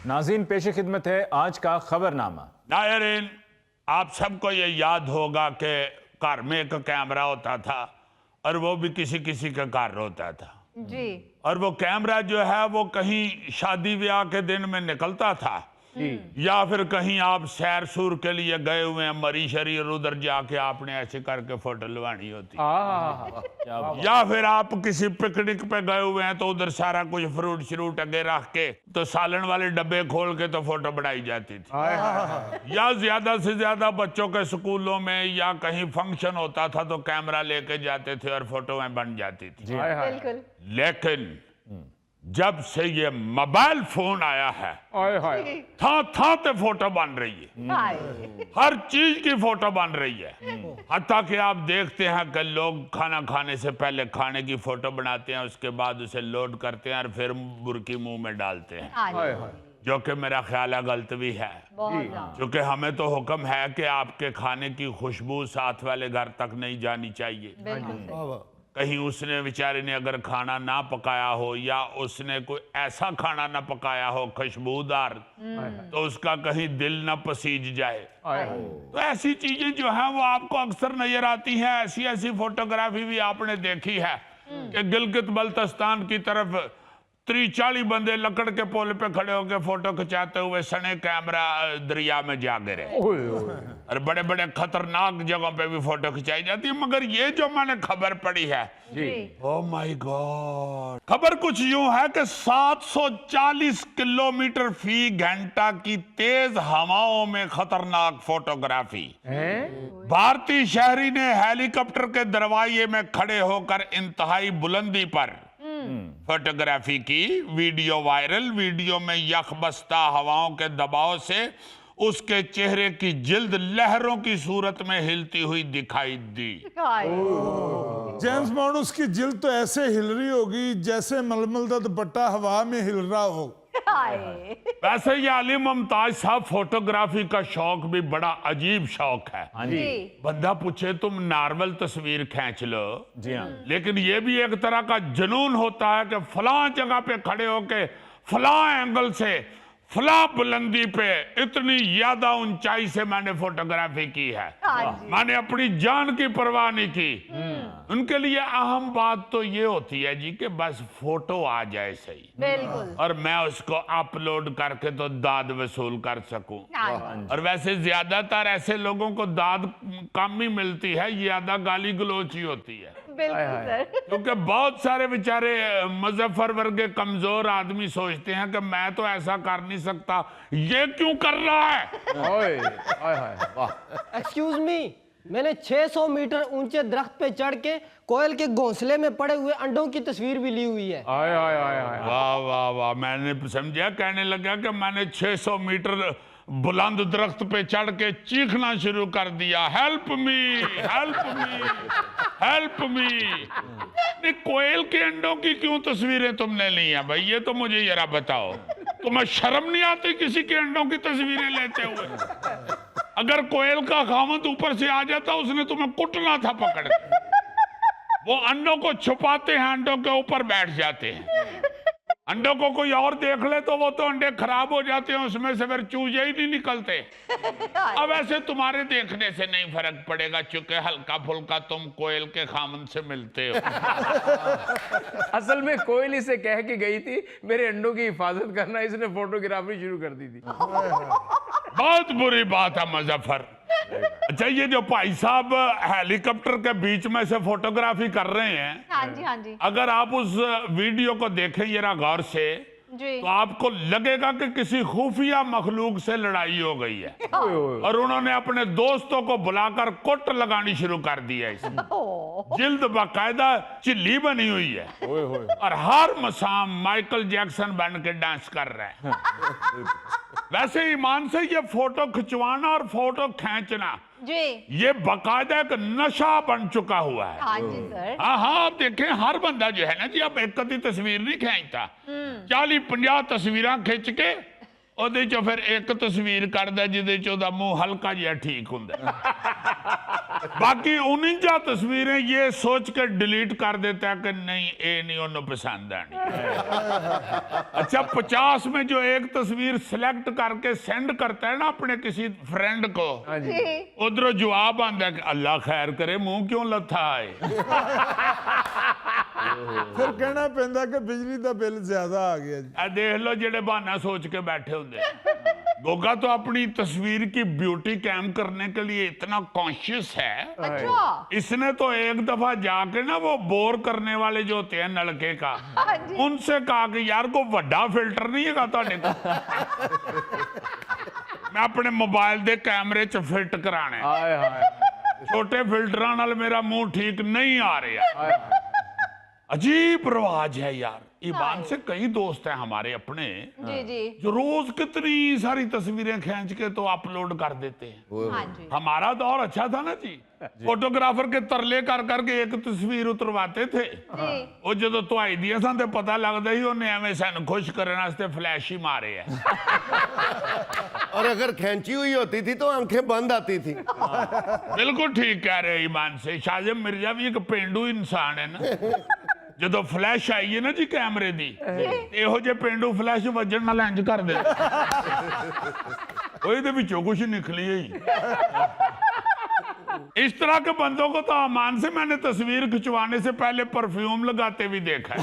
नाज़रीन, पेश खिदमत है आज का खबरनामा। नायरीन, आप सबको ये याद होगा कि घर में एक कैमरा होता था और वो भी किसी किसी के घर होता था जी। और वो कैमरा जो है वो कहीं शादी ब्याह के दिन में निकलता था या फिर कहीं आप सैर सूर के लिए गए हुए हैं मरी शरीर, उधर जाके आपने ऐसे करके फोटो लवानी होती, या फिर आप किसी पिकनिक पे गए हुए हैं तो उधर सारा कुछ फ्रूट श्रूट अगे रख के तो सालन वाले डब्बे खोल के तो फोटो बनाई जाती थी। या ज्यादा से ज्यादा बच्चों के स्कूलों में या कहीं फंक्शन होता था तो कैमरा लेके जाते थे और फोटो में बन जाती थी। बिल्कुल। लेकिन जब से ये मोबाइल फोन आया है था ते फोटो बन रही है, हर चीज की फोटो बन रही है। हत्ता कि आप देखते हैं कि लोग खाना खाने से पहले खाने की फोटो बनाते हैं, उसके बाद उसे लोड करते हैं और फिर बुरकी मुंह में डालते हैं, जो कि मेरा ख्याल है गलत भी है, क्योंकि हमें तो हुक्म है कि आपके खाने की खुशबू साथ वाले घर तक नहीं जानी चाहिए। कहीं उसने बेचारे ने अगर खाना ना पकाया हो या उसने कोई ऐसा खाना ना पकाया हो खुशबूदार तो उसका कहीं दिल ना पसीज जाए। तो ऐसी चीजें जो हैं वो आपको अक्सर नजर आती हैं। ऐसी ऐसी फोटोग्राफी भी आपने देखी है कि गिलगित बल्तिस्तान की तरफ 30-40 बंदे लकड़ के पुल पे खड़े होकर फोटो खिंचाते हुए सने कैमरा दरिया में जा गिरे और बड़े बड़े खतरनाक जगहों पे भी फोटो खिंचाई जाती है। मगर ये जो मैंने खबर पढ़ी है, ओ माय गॉड, खबर कुछ यूं है कि 740 किलोमीटर फी घंटा की तेज हवाओं में खतरनाक फोटोग्राफी। भारतीय शहरी ने हेलीकॉप्टर के दरवाजे में खड़े होकर इंतहाई बुलंदी पर फोटोग्राफी की। वीडियो वायरल, वीडियो में यखबस्ता हवाओं के दबाव से उसके चेहरे की जिल्द लहरों की सूरत में हिलती हुई दिखाई दी। जेम्स बॉन्ड उसकी जिल्द तो ऐसे हिल रही होगी जैसे मलमल का दुपट्टा हवा में हिल रहा हो। वैसे ये अली मुमताज साहब फोटोग्राफी का शौक भी बड़ा अजीब शौक है। बंदा पूछे तुम नॉर्मल तस्वीर खींच लो, जी हाँ, लेकिन ये भी एक तरह का जुनून होता है कि फलां जगह पे खड़े होके फलां एंगल से फला बुलंदी पे इतनी ज्यादा ऊंचाई से मैंने फोटोग्राफी की है, मैंने अपनी जान की परवाह नहीं की। उनके लिए अहम बात तो ये होती है जी कि बस फोटो आ जाए सही, बिल्कुल, और मैं उसको अपलोड करके तो दाद वसूल कर सकूं। और वैसे ज्यादातर ऐसे लोगों को दाद कम ही मिलती है, ज्यादा गाली गलोच ही होती है। बिल्कुल सर। क्योंकि बहुत सारे बेचारे मुजफ्फर वर्गे कमजोर आदमी सोचते हैं कि मैं तो ऐसा कर नहीं सकता, ये क्यों कर रहा है। एक्सक्यूज मी, मैंने 600 मीटर ऊंचे दरख्त पे चढ़ के कोयल के घोंसले में पड़े हुए अंडों की तस्वीर भी ली हुई है। वाह वाह वाह, मैंने समझा कहने लगा कि मैंने 600 मीटर बुलंद दरख्त पे चढ़ के चीखना शुरू कर दिया, help me help me help me. नहीं, कोयल के अंडों की क्यों तस्वीरें तुमने ली हैं भाई, ये तो मुझे जरा बताओ। तुम्हें शर्म नहीं आती किसी के अंडों की तस्वीरें लेते हुए? अगर कोयल का खामद ऊपर से आ जाता उसने तुम्हें कुटना था पकड़ के। वो अंडों को छुपाते हैं, अंडों के ऊपर बैठ जाते हैं। अंडों को कोई और देख ले तो वो तो अंडे खराब हो जाते हैं, उसमें से फिर चूजे ही नहीं निकलते। अब ऐसे तुम्हारे देखने से नहीं फर्क पड़ेगा, चूंकि हल्का फुल्का तुम कोयल के खामन से मिलते हो। असल में कोयल इसे कह के गई थी मेरे अंडों की हिफाजत करना, इसने फोटोग्राफी शुरू कर दी थी। बहुत बुरी बात है मुजफ्फर। अच्छा, ये जो भाई साहब हेलीकॉप्टर के बीच में से फोटोग्राफी कर रहे हैं, हाँ जी, हाँ जी, अगर आप उस वीडियो को देखें जरा गौर से जी, तो आपको लगेगा कि किसी खुफिया मखलूक से लड़ाई हो गई है और उन्होंने अपने दोस्तों को बुलाकर कुट लगानी शुरू कर दी है। इसमें जिल्द बाकायदा चिल्ली बनी हुई है और हर मसाम माइकल जैक्सन बन के डांस कर रहे हैं। वैसे ईमान से ये फोटो खिंचवाना और फोटो खींचना जी, ये बाकायदा एक नशा बन चुका हुआ है। हाँ जी सर। हाँ हाँ, आप देखें हर बंदा जो है ना जी, अब एक कदी तस्वीर नहीं खींचता, 40-50 तस्वीर खिंच के ਉਹਦੇ ਚੋਂ ਫਿਰ ਇੱਕ ਤਸਵੀਰ ਕੱਢਦਾ ਜਿਹਦੇ ਚ ਉਹਦਾ ਮੂੰਹ ਹਲਕਾ ਜਿਹਾ ਠੀਕ ਹੁੰਦਾ। बाकी 49 तस्वीरें ये सोच के डिलीट कर देता है कि नहीं ये नहीं उन्हें पसंद आनी। अच्छा 50 में जो एक तस्वीर सिलेक्ट करके सेंड करता है ना अपने किसी फ्रेंड को, उधर जवाब आंदा है कि अल्लाह खैर करे मुंह क्यों लथा है। फिर कहना पैंदा कि बिजली का बिल ज्यादा आ गया जी। देख लो जेडे बहाना सोच के बैठे होंगे। गोगा तो अपनी तस्वीर की ब्यूटी कैम करने के लिए इतना कॉन्शियस है। अच्छा। इसने तो एक दफा जाके ना वो बोर करने वाले जो होते हैं नलके का, उनसे कहा कि यार को बड़ा फिल्टर नहीं है तुहाडे को, मैं अपने मोबाइल दे कैमरे च फिट कराना है। हाय हाय छोटे फिल्टरां नाल मेरा मुंह ठीक नहीं आ रहा। अजीब रिवाज है यार। ईमान से कई दोस्त हैं हमारे अपने जी जी। जो रोज कितनी सारी तस्वीरें खींच के तो अपलोड कर देते हैं। हाँ जी। हमारा दौर अच्छा था ना जी, फोटोग्राफर के तरले कर करके एक तस्वीर उतरवाते थे। वो जो तुहाई दिया सन ते पता लगता ही उन्हें एवं सन खुश करने वास्ते फ्लैश ही मारे है। और अगर खींची हुई होती थी तो आंखें बंद आती थी। बिल्कुल ठीक कह रहे ईमान से। शाजिम मिर्जा भी एक पेंडू इंसान है ना। जो फ्लैश आई है ना जी कैमरे दी, ਇਹੋ ਜਿਹੇ पेंडू फ्लैश वजन नाल इंज कर दे ਉਹਦੇ ਵਿੱਚੋਂ कुछ निकली ही। इस तरह के बंदों को तो अमान से मैंने तस्वीर खिंचवाने से पहले परफ्यूम लगाते भी देखा है।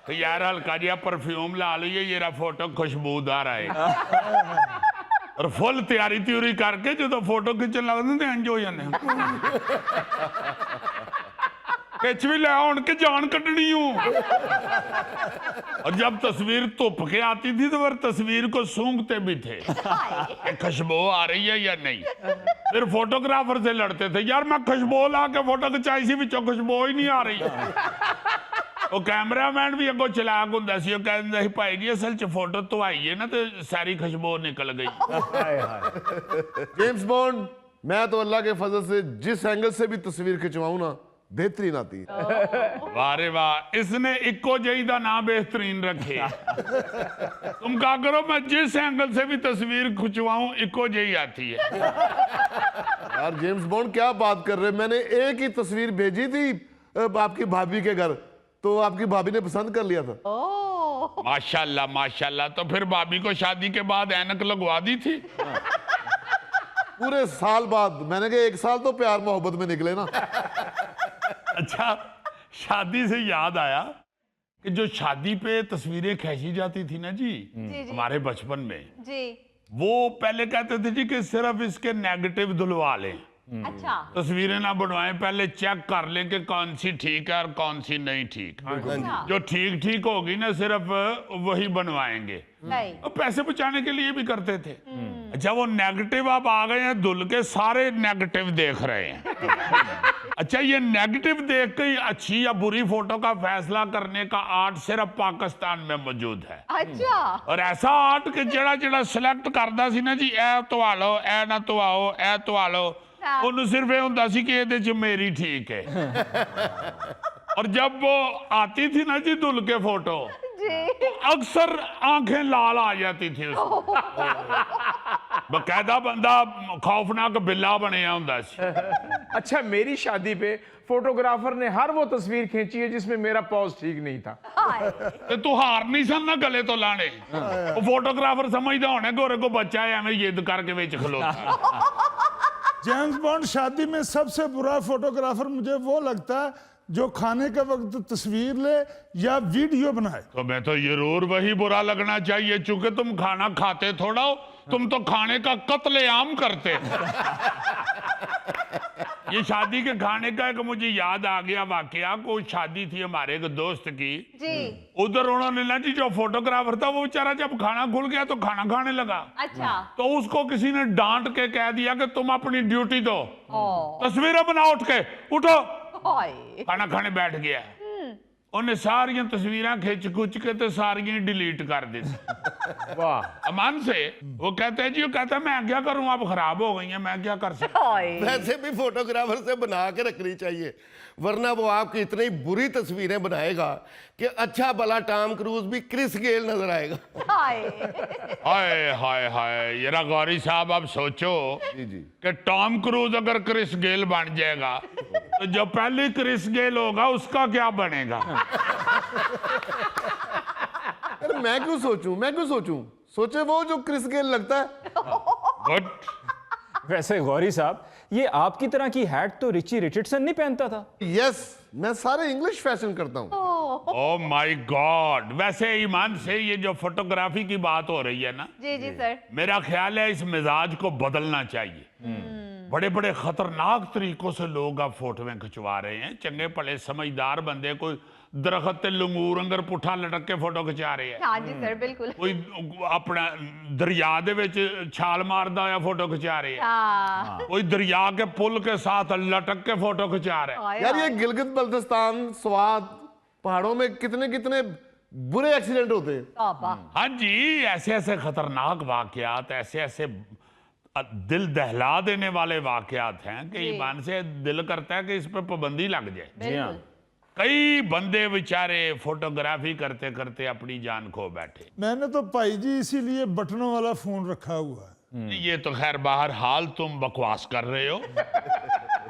तो यार हल्का जिहा परफ्यूम ला लीजिए, ये फोटो खुशबूदार आए। और फुल तैयारी त्यूरी करके जो फोटो खिंचन लगते तो इंज हो जाने खिंच भी ले आउण के जान कटनी हूं। और जब तस्वीर धुप के आती थी तो फिर तस्वीर को सूंघते भी थे कि खुशबू आ रही है या नहीं। फिर फोटोग्राफर से लड़ते थे, यार मैं खुशबू ला के फोटो खिंचाई सी, विचों खुशबू ही नहीं आ रही। वो कैमरामैन भी अगों चलाक हुंदा सी, वो कहंदा सी भाई जी असल च फोटो तो आई है ना तो सारी खुशबू निकल गई। जेम्स बॉन्ड, मैं तो अल्लाह के फजल से जिस एंगल से भी तस्वीर खिंचवाऊं ना बेहतरीन आती है। वाह रे वाह, इसने इको जही दा नाम बेहतरीन रखे। तुम क्या करो, मैं जिस एंगल से भी तस्वीर खिंचवाऊं इको जही आती है। यार जेम्स बॉन्ड क्या बात कर रहे हैं, मैंने एक ही तस्वीर भेजी थी आपकी भाभी के घर, तो आपकी भाभी ने पसंद कर लिया था। माशाल्लाह माशाल्लाह। तो फिर भाभी को शादी के बाद ऐनक लगवा दी थी। पूरे साल बाद। मैंने कहा 1 साल तो प्यार मोहब्बत में निकले ना। अच्छा शादी से याद आया कि जो शादी पे तस्वीरें खींची जाती थी ना जी, हमारे बचपन में जी। वो पहले कहते थे जी कि सिर्फ इसके नेगेटिव धुलवा लें, अच्छा। तस्वीरें ना बनवाएं, पहले चेक कर लें कि कौन सी ठीक है और कौन सी नहीं ठीक। जो ठीक ठीक होगी ना सिर्फ वही बनवाएंगे। नहीं। और पैसे बचाने के लिए भी करते थे। अच्छा वो नेगेटिव अब आ गए हैं, धुल के सारे नेगेटिव देख रहे हैं। अच्छा ये नेगेटिव देख के अच्छी या बुरी फोटो का फैसला करने का आर्ट सिर्फ पाकिस्तान में मौजूद है। अच्छा। और ऐसा आर्ट कि जेड़ा जेड़ा सिलेक्ट करदा सी ना जी, ए धवा लो, ए ना धवाओ, ए धवा लो, उन्हें सिर्फ ये हुंदा सी कि ਇਹਦੇ ਚ मेरी ठीक है। और जब वो आती थी ना जी धुल के फोटो, तो अक्सर आंखें लाल आ जाती थी उसको। बकायदा बंदा खौफनाक बिल्ला बनया हुंदा सी। अच्छा मेरी शादी पे फोटोग्राफर ने हर वो तस्वीर खींची है जिसमें मेरा पॉज ठीक नहीं था। ते तू हार नहीं सन ना गले तो लाने। वो फोटोग्राफर समझदा होने गोरे को बच्चा है एवं जिद करके विच खलोता। जेम्स बॉन्ड शादी में सबसे बुरा फोटोग्राफर मुझे वो लगता है जो खाने के वक्त तस्वीर ले या वीडियो बनाए। तो मैं तो जरूर वही बुरा लगना चाहिए, चूंकि तुम खाना खाते थोड़ा हो, तुम तो खाने का कत्लेआम करते। ये शादी के खाने का एक मुझे याद आ गया वाकया। कोई शादी थी हमारे एक दोस्त की जी। उधर उन्होंने ना जी जो फोटोग्राफर था वो बेचारा जब खाना खुल गया तो खाना खाने लगा। अच्छा। तो उसको किसी ने डांट के कह दिया कि तुम अपनी ड्यूटी दो, तस्वीरें बनाओ, उठ के उठो। खाना खाने बैठ गया। ਉਹਨੇ ਸਾਰੀਆਂ ਤਸਵੀਰਾਂ ਖਿੱਚ ਖੁੱਚ ਕੇ ਤੇ ਸਾਰੀਆਂ डिलीट कर दी वाह। अमान से वो कहते हैं जी, वो कहता है मैं क्या करूं, आप खराब हो गई हैं, मैं क्या कर सकता हूं। वैसे भी फोटोग्राफर से बना के रखनी चाहिए, वरना वो आपकी इतनी बुरी तस्वीरें बनाएगा कि अच्छा भला टॉम क्रूज भी क्रिस गेल नजर आएगा। हाय हाय हाय, जरा गौरी साहब आप सोचो जी। कि टॉम क्रूज अगर क्रिस गेल बन जाएगा तो जो पहली क्रिस गेल होगा उसका क्या बनेगा। अरे मैं क्यों सोचूं, सोचे वो जो क्रिस गेल लगता है। गुड। वैसे गौरी साहब, ये आपकी तरह की हैट तो रिची रिचर्डसन नहीं पहनता था। यस, मैं सारे इंग्लिश फैशन करता हूँ। Oh my God. वैसे ईमान से ये जो फोटोग्राफी की बात हो रही है ना, जी जी सर, मेरा ख्याल है इस मिजाज को बदलना चाहिए। बड़े बड़े खतरनाक तरीकों से लोग अब फोटोएं खिंचवा रहे हैं। चंगे भले समझदार बंदे कोई दरख्त ते लंगूर अंगर पुठा लटक के फोटो खिंचा रहे हैं, हाँ जी सर बिल्कुल। कोई अपना दरिया दे विच छाल मारदा होया फोटो खिंचा रहे हैं, हाँ कोई दरिया के पुल के साथ लटक के फोटो खिंचा रहे हैं। हाय, यार ये हाय। गिलगित बल्तिस्तान, स्वात पहाड़ों में कितने कितने बुरे एक्सीडेंट होते हैं। पापा हाँ जी, ऐसे ऐसे खतरनाक वाकयात, ऐसे ऐसे दिल दहला देने वाले वाकयात हैं कि जी। ईमान से दिल करता है कि इस पर पाबंदी लग जाए। बिल्कुल। कई बंदे बेचारे फोटोग्राफी करते करते अपनी जान खो बैठे। मैंने तो भाई जी इसीलिए बटनों वाला फोन रखा हुआ है। ये तो खैर बाहर हाल तुम बकवास कर रहे हो।